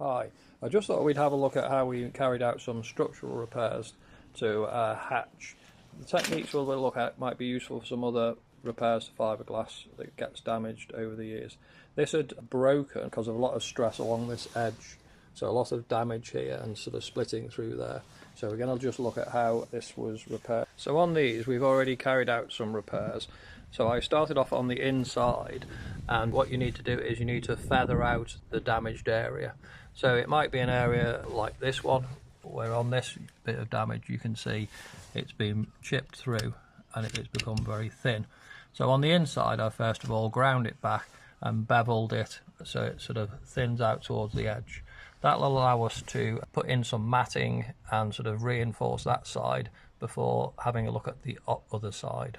Hi, I just thought we'd have a look at how we carried out some structural repairs to a hatch. The techniques we'll look at might be useful for some other repairs to fiberglass that gets damaged over the years. This had broken because of a lot of stress along this edge, so a lot of damage here and sort of splitting through there. So we're going to just look at how this was repaired. So on these we've already carried out some repairs. So I started off on the inside, and what you need to do is you need to feather out the damaged area. So it might be an area like this one, where on this bit of damage you can see it's been chipped through and it's become very thin. So on the inside I first of all ground it back and beveled it so it sort of thins out towards the edge. That will allow us to put in some matting and sort of reinforce that side before having a look at the other side.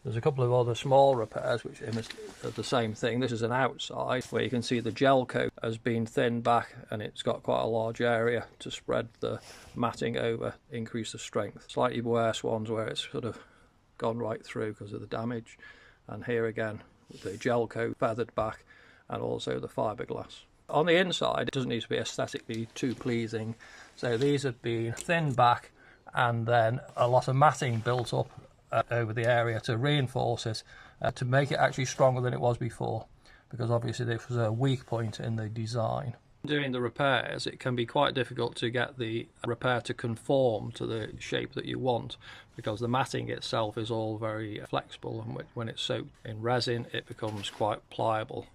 There's a couple of other small repairs which are the same thing. This is an outside where you can see the gel coat has been thinned back and it's got quite a large area to spread the matting over, increase the strength. Slightly worse ones where it's sort of gone right through because of the damage. And here again, the gel coat feathered back and also the fiberglass. On the inside, it doesn't need to be aesthetically too pleasing. So these have been thinned back and then a lot of matting built up over the area to reinforce it, to make it actually stronger than it was before, because obviously this was a weak point in the design. Doing the repairs, it can be quite difficult to get the repair to conform to the shape that you want, because the matting itself is all very flexible, and when it's soaked in resin it becomes quite pliable.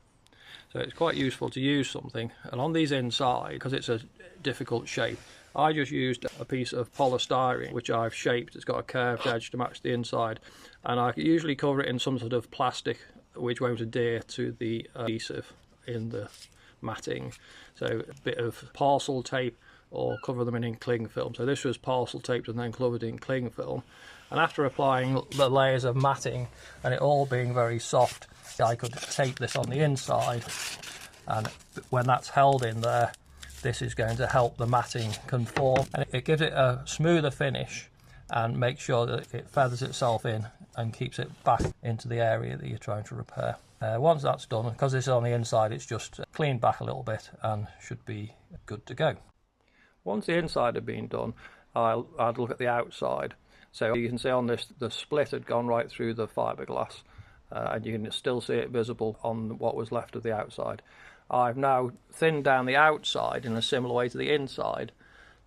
So it's quite useful to use something, and on these inside, because it's a difficult shape, I just used a piece of polystyrene which I've shaped. It's got a curved edge to match the inside, and I usually cover it in some sort of plastic which won't adhere to the adhesive in the matting. So a bit of parcel tape or cover them in cling film. So this was parcel taped and then covered in cling film, and after applying the layers of matting and it all being very soft, I could tape this on the inside, and when that's held in there, this is going to help the matting conform, and it gives it a smoother finish and makes sure that it feathers itself in and keeps it back into the area that you're trying to repair. Once that's done, because this is on the inside, it's just cleaned back a little bit and should be good to go. Once the inside had been done, I'd look at the outside. So you can see on this the split had gone right through the fiberglass, and you can still see it visible on what was left of the outside. I've now thinned down the outside in a similar way to the inside,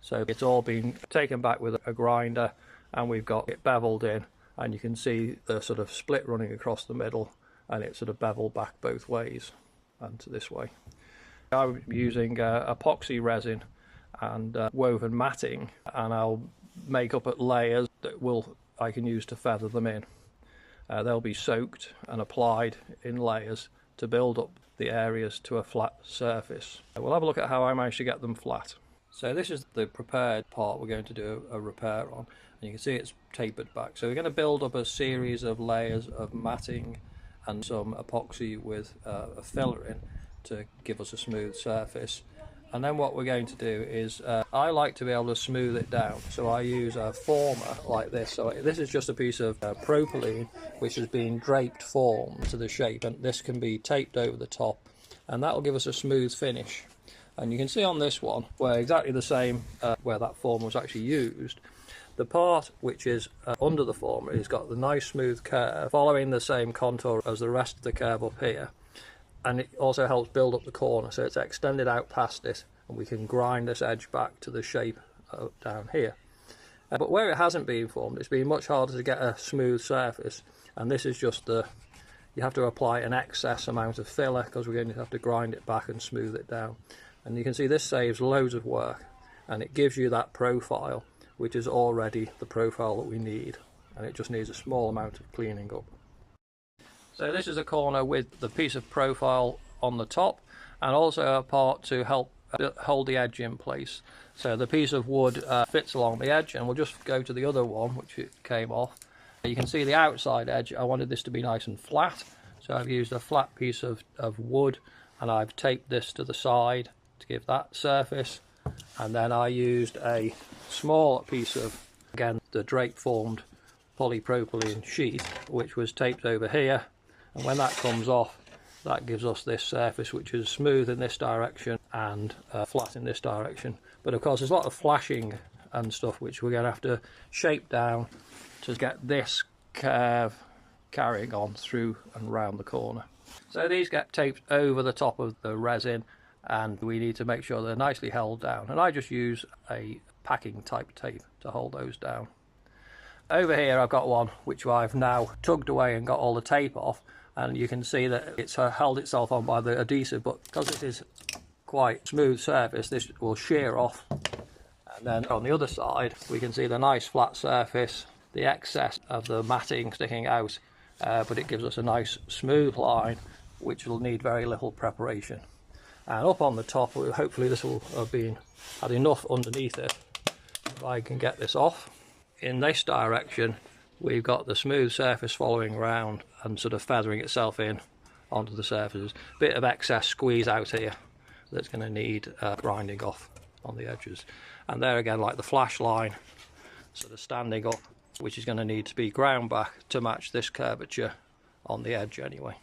so it's all been taken back with a grinder and we've got it beveled in, and you can see the sort of split running across the middle, and it's sort of beveled back both ways and to this way. I'm using epoxy resin and woven matting, and I'll make up layers that I can use to feather them in. They'll be soaked and applied in layers to build up the areas to a flat surface. We'll have a look at how I managed to get them flat. So this is the prepared part we're going to do a repair on, and you can see it's tapered back. So we're going to build up a series of layers of matting and some epoxy with a filler in to give us a smooth surface. And then what we're going to do is, I like to be able to smooth it down, so I use a former like this. So this is just a piece of propylene which has been draped formed to the shape, and this can be taped over the top, and that will give us a smooth finish. And you can see on this one, where exactly the same where that former was actually used, the part which is under the former has got the nice smooth curve following the same contour as the rest of the curve up here. And it also helps build up the corner, so it's extended out past it, and we can grind this edge back to the shape down here. But where it hasn't been formed, it's been much harder to get a smooth surface, and this is just you have to apply an excess amount of filler because we're going to have to grind it back and smooth it down. And you can see this saves loads of work, and it gives you that profile which is already the profile that we need, and it just needs a small amount of cleaning up. So this is a corner with the piece of profile on the top, and also a part to help hold the edge in place. So the piece of wood fits along the edge, and we'll just go to the other one which it came off. You can see the outside edge. I wanted this to be nice and flat, so I've used a flat piece of wood, and I've taped this to the side to give that surface. And then I used a small piece of, again, the drape formed polypropylene sheet, which was taped over here, and when that comes off, that gives us this surface which is smooth in this direction and flat in this direction. But of course there's a lot of flashing and stuff which we're going to have to shape down to get this curve carrying on through and round the corner. So these get taped over the top of the resin, and we need to make sure they're nicely held down, and I just use a packing type tape to hold those down. Over here I've got one which I've now tugged away and got all the tape off, and you can see that it's held itself on by the adhesive, but because this is quite smooth surface this will shear off. And then on the other side we can see the nice flat surface, the excess of the matting sticking out, but it gives us a nice smooth line which will need very little preparation. And up on the top, hopefully this will have had enough underneath it. If I can get this off. In this direction we've got the smooth surface following around and sort of feathering itself in onto the surfaces. Bit of excess squeeze out here that's going to need grinding off on the edges. And there again, like the flash line sort of standing up, which is going to need to be ground back to match this curvature on the edge anyway.